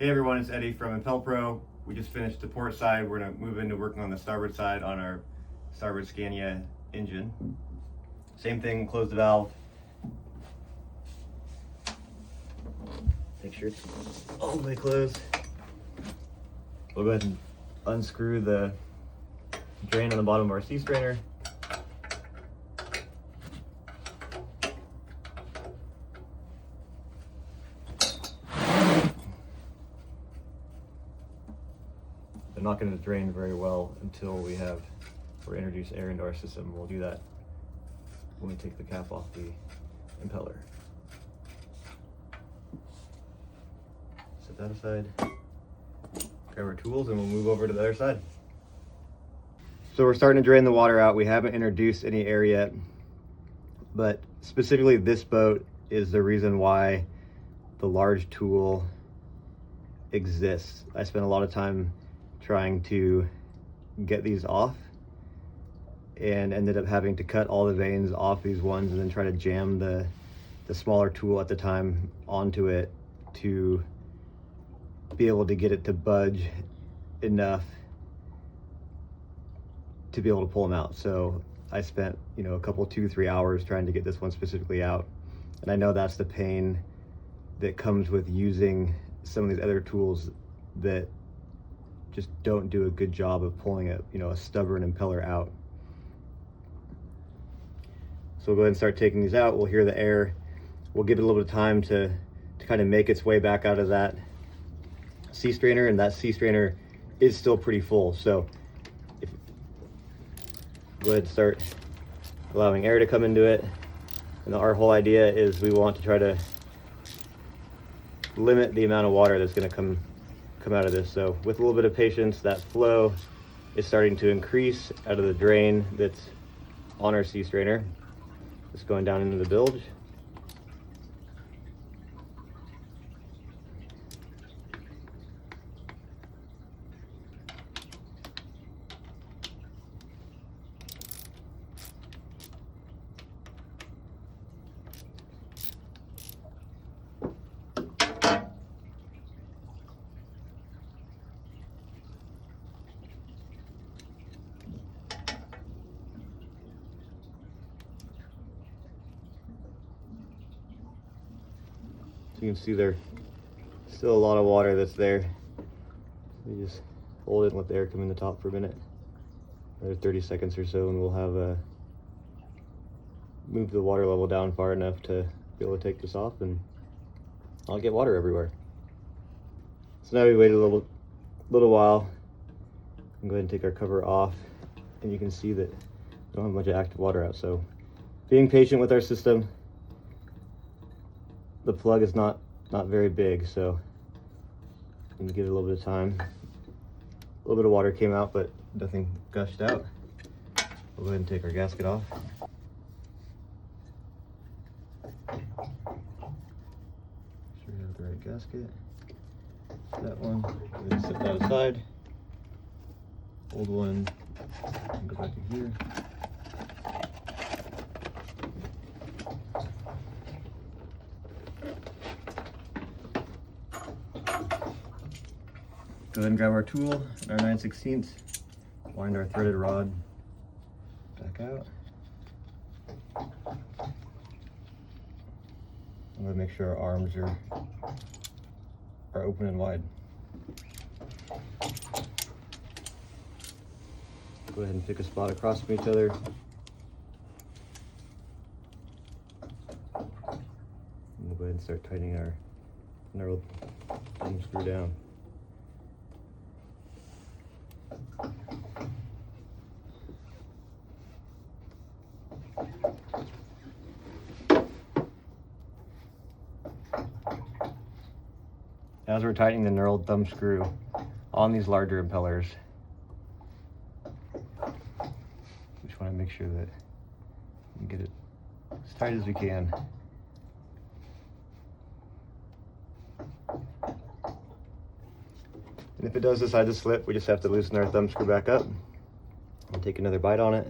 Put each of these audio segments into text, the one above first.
Hey everyone, it's Eddie from ImpelPro. We just finished the port side. We're gonna move into working on the starboard side on our starboard Scania engine. Same thing, close the valve. Make sure it's all the way closed. We'll go ahead and unscrew the drain on the bottom of our sea strainer. They're not going to drain very well until we introduce air into our system. We'll do that when we take the cap off the impeller. Set that aside, grab our tools, and we'll move over to the other side. So we're starting to drain the water out. We haven't introduced any air yet, but specifically this boat is the reason why the large tool exists. I spent a lot of time trying to get these off and ended up having to cut all the vanes off these ones and then try to jam the smaller tool at the time onto it to be able to get it to budge enough to be able to pull them out. So I spent, a couple, 2-3 hours trying to get this one specifically out. And I know that's the pain that comes with using some of these other tools that just don't do a good job of pulling a stubborn impeller out. So we'll go ahead and start taking these out. We'll hear the air. We'll give it a little bit of time to kind of make its way back out of that sea strainer, and that sea strainer is still pretty full. So go ahead and start allowing air to come into it. And our whole idea is we want to try to limit the amount of water that's going to come out of this. So with a little bit of patience, that flow is starting to increase out of the drain that's on our sea strainer. It's going down into the bilge. You can see there's still a lot of water that's there. We just hold it and let the air come in the top for a minute, another 30 seconds or so, and we'll have moved the water level down far enough to be able to take this off, and I'll get water everywhere. So now we wait a little while and go ahead and take our cover off, and you can see that we don't have much active water out. So being patient with our system. The plug is not very big, so I'm gonna give it a little bit of time. A little bit of water came out, but nothing gushed out. We'll go ahead and take our gasket off. Make sure we have the right gasket. That one, go ahead and set that aside. Old one, go back in here. Go ahead and grab our tool and our 9/16, wind our threaded rod back out. I'm going to make sure our arms are open and wide. Go ahead and pick a spot across from each other. And we'll go ahead and start tightening our knurled thumb screw down. As we're tightening the knurled thumb screw on these larger impellers, we just want to make sure that we get it as tight as we can. And if it does decide to slip, we just have to loosen our thumb screw back up and take another bite on it.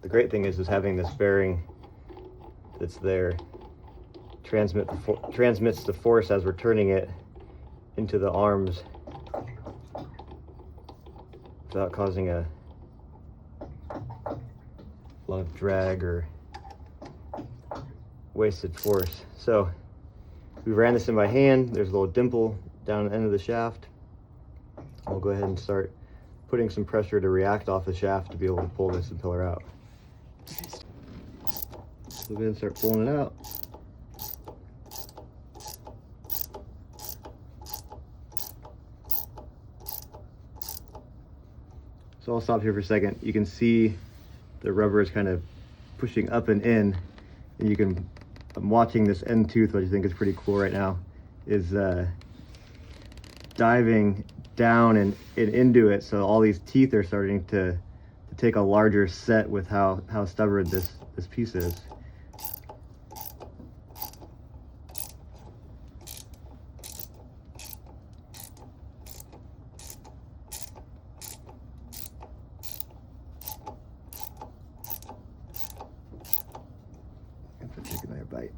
The great thing is having this bearing that's there transmits the force as we're turning it into the arms without causing a lot of drag or wasted force. So we ran this in by hand. There's a little dimple down the end of the shaft. I'll go ahead and start putting some pressure to react off the shaft to be able to pull this impeller out. So we're going to start pulling it out. So I'll stop here for a second. You can see the rubber is kind of pushing up and in, and you can, I'm watching this end tooth, which I think is pretty cool right now, is diving down and into it. So all these teeth are starting to take a larger set with how stubborn this piece is. Take another bite.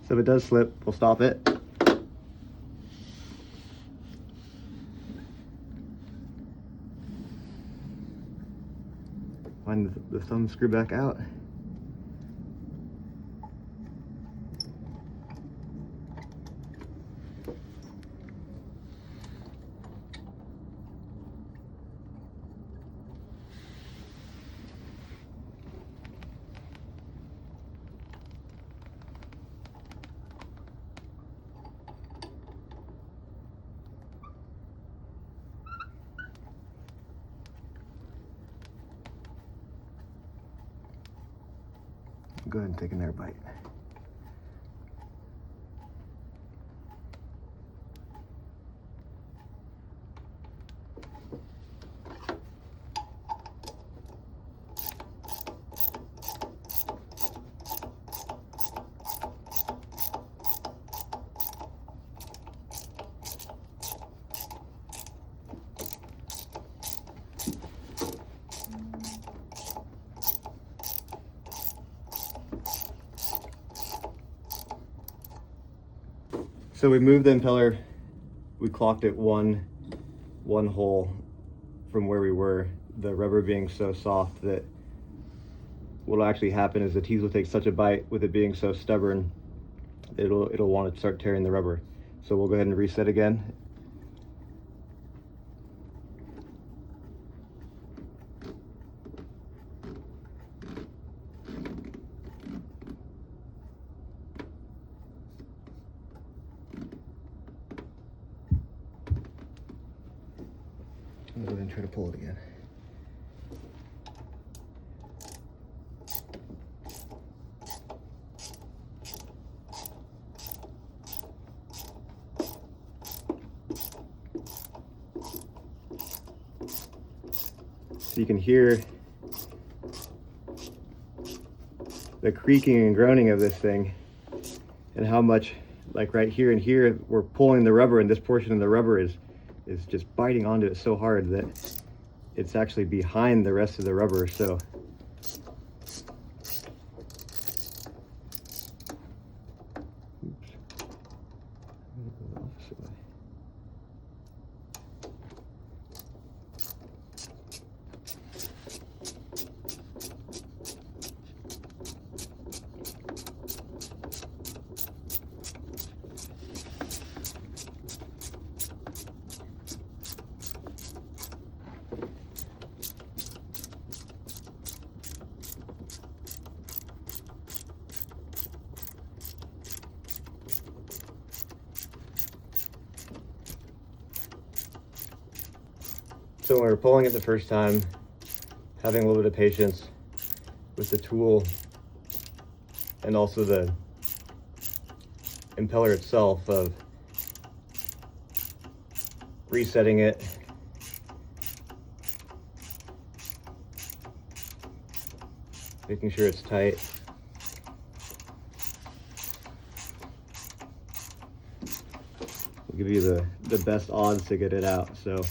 So if it does slip, we'll stop it. Find the thumb screw back out. Go ahead and take another bite. So we moved the impeller, we clocked it one hole from where we were, the rubber being so soft that what'll actually happen is the teeth will take such a bite with it being so stubborn, it'll want to start tearing the rubber. So we'll go ahead and reset again. I'll go ahead and try to pull it again. So you can hear the creaking and groaning of this thing, and how much, like right here and here, we're pulling the rubber, and this portion of the rubber is just biting onto it so hard that it's actually behind the rest of the rubber. So So when we were pulling it the first time, having a little bit of patience with the tool and also the impeller itself, of resetting it, making sure it's tight. We'll give you the best odds to get it out. So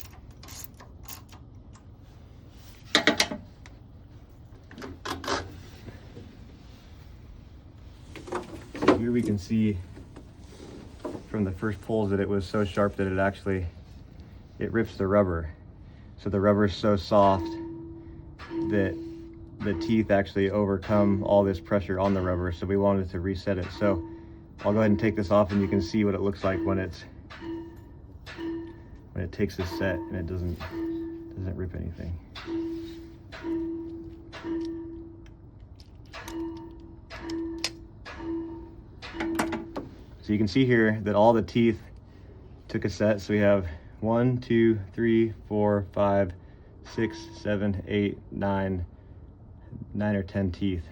here we can see from the first pulls that it was so sharp that it rips the rubber. So the rubber is so soft that the teeth actually overcome all this pressure on the rubber. So we wanted to reset it. So I'll go ahead and take this off, and you can see what it looks like when it takes a set and it doesn't rip anything. So you can see here that all the teeth took a set. So we have 1, 2, 3, 4, 5, 6, 7, 8, 9 or 10 teeth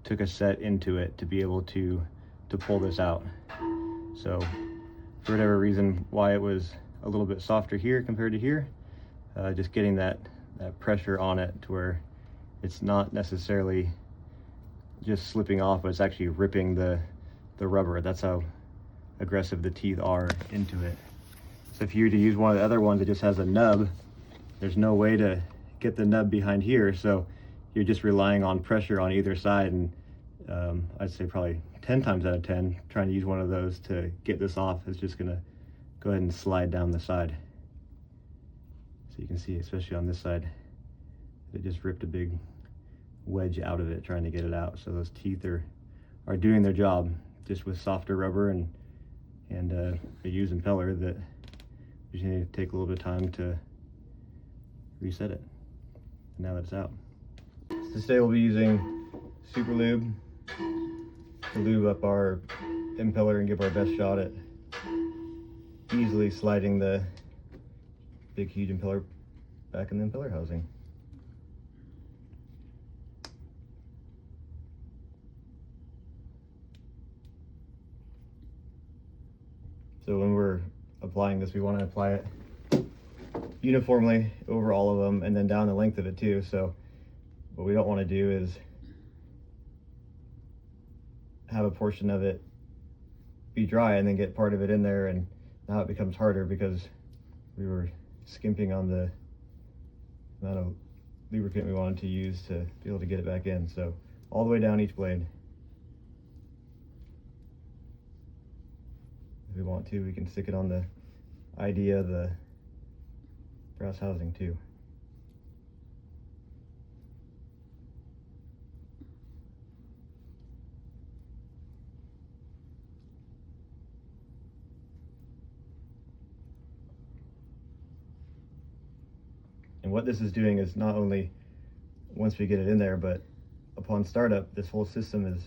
took a set into it to be able to pull this out. So for whatever reason why it was a little bit softer here compared to here, just getting that pressure on it to where it's not necessarily just slipping off, but it's actually ripping the rubber. That's how aggressive the teeth are into it. So if you were to use one of the other ones that just has a nub, there's no way to get the nub behind here, so you're just relying on pressure on either side. And I'd say probably 10 times out of 10 trying to use one of those to get this off is just gonna go ahead and slide down the side. So you can see, especially on this side, it just ripped a big wedge out of it trying to get it out. So those teeth are doing their job, just with softer rubber and a used impeller that you just need to take a little bit of time to reset it. Now that it's out. So today we'll be using super lube to lube up our impeller and give our best shot at easily sliding the big huge impeller back in the impeller housing. So when we're applying this, we want to apply it uniformly over all of them and then down the length of it too. So what we don't want to do is have a portion of it be dry and then get part of it in there, and now it becomes harder because we were skimping on the amount of lubricant we wanted to use to be able to get it back in. So all the way down each blade. If we want to, we can stick it on the idea of the brass housing too. And what this is doing is not only once we get it in there, but upon startup, this whole system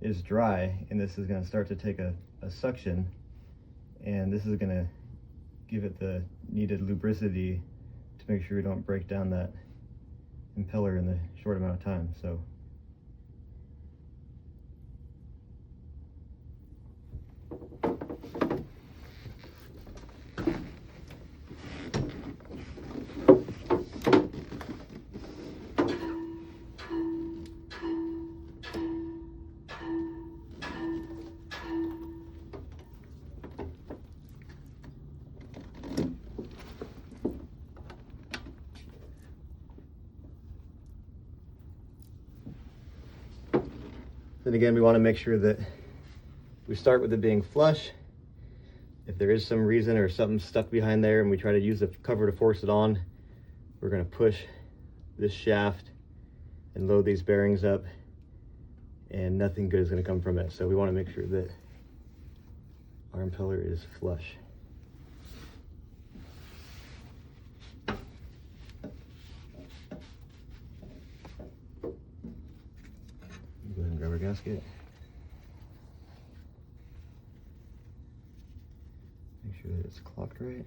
is dry, and this is going to start to take a suction, and this is going to give it the needed lubricity to make sure we don't break down that impeller in the short amount of time. So then again, we want to make sure that we start with it being flush. If there is some reason or something stuck behind there and we try to use the cover to force it on, we're going to push this shaft and load these bearings up, and nothing good is going to come from it. So we want to make sure that our impeller is flush. Go ahead and grab our gasket. Make sure that it's clocked right.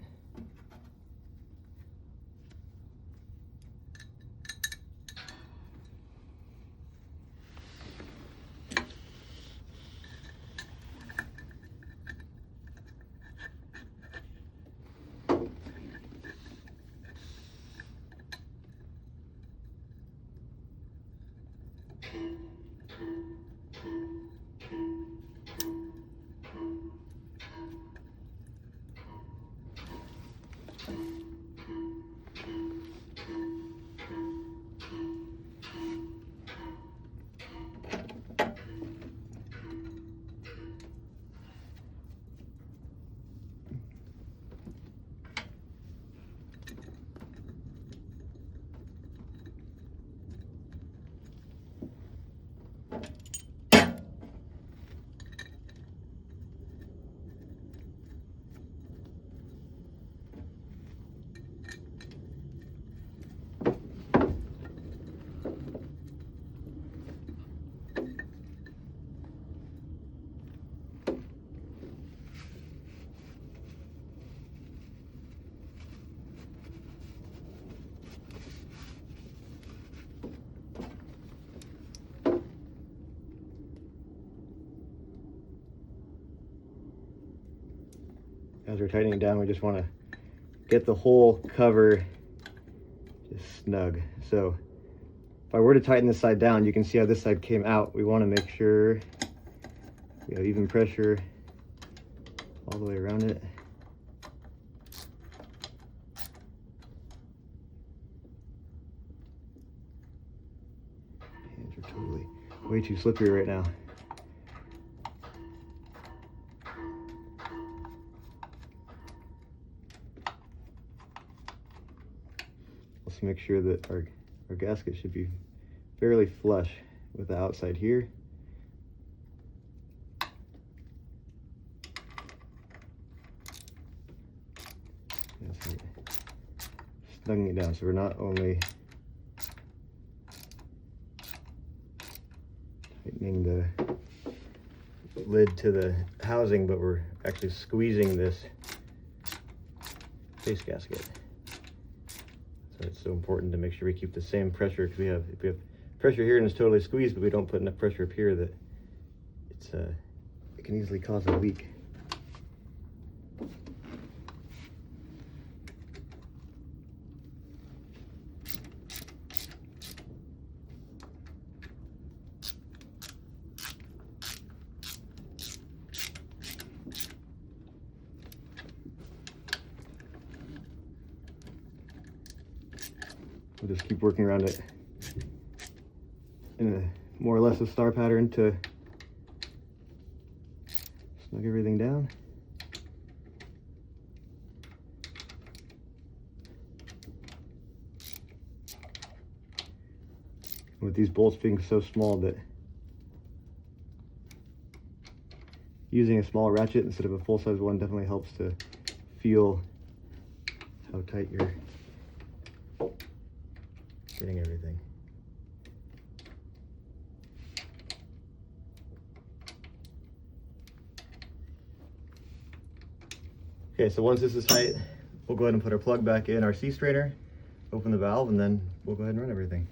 As we're tightening it down, we just want to get the whole cover just snug. So if I were to tighten this side down, you can see how this side came out. We want to make sure we have even pressure all the way around it. Hands are totally way too slippery right now. Let's make sure that our gasket should be fairly flush with the outside here. That's right. Snugging it down so we're not only tightening the lid to the housing, but we're actually squeezing this face gasket. So it's so important to make sure we keep the same pressure, because if we have pressure here and it's totally squeezed, but we don't put enough pressure up here, that it can easily cause a leak. We'll just keep working around it in a more or less a star pattern to snug everything down. With these bolts being so small, that using a small ratchet instead of a full-size one definitely helps to feel how tight you're getting everything. Okay, so once this is tight, we'll go ahead and put our plug back in our sea strainer, open the valve, and then we'll go ahead and run everything.